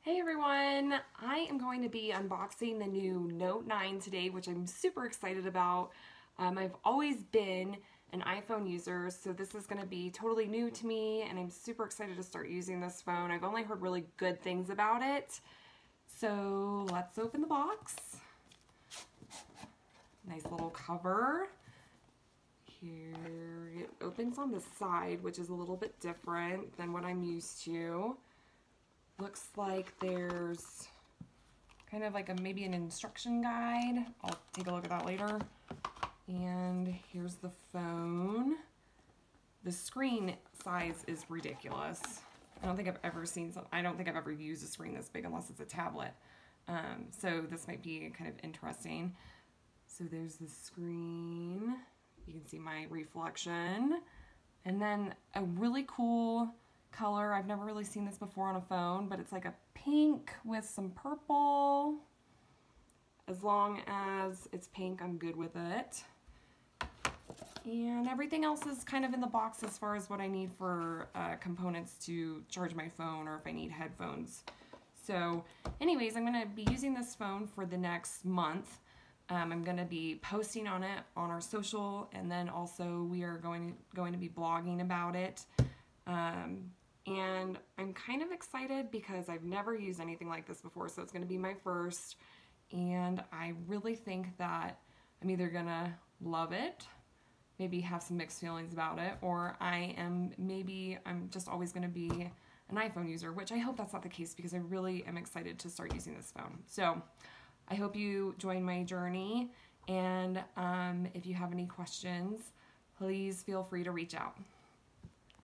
Hey everyone, I am going to be unboxing the new Note 9 today, which I'm super excited about. I've always been an iPhone user, so this is going to be totally new to me, and I'm super excited to start using this phone. I've only heard really good things about it. So let's open the box. Nice little cover. Here, it opens on the side, which is a little bit different than what I'm used to. Looks like there's kind of like maybe an instruction guide. I'll take a look at that later. And here's the phone. The screen size is ridiculous. I don't think I've ever used a screen this big unless it's a tablet. So this might be kind of interesting. So there's the screen. You can see my reflection. And then a really cool color. I've never really seen this before on a phone, but it's like a pink with some purple. As long as it's pink, I'm good with it. And everything else is kind of in the box as far as what I need for components to charge my phone or if I need headphones. So anyways, I'm going to be using this phone for the next month. I'm going to be posting on it on our social, and then also we are going to be blogging about it. And I'm kind of excited because I've never used anything like this before, so it's going to be my first, and I really think that I'm either going to love it, maybe have some mixed feelings about it, or I'm just always going to be an iPhone user, which I hope that's not the case because I really am excited to start using this phone. So I hope you join my journey, and if you have any questions, please feel free to reach out.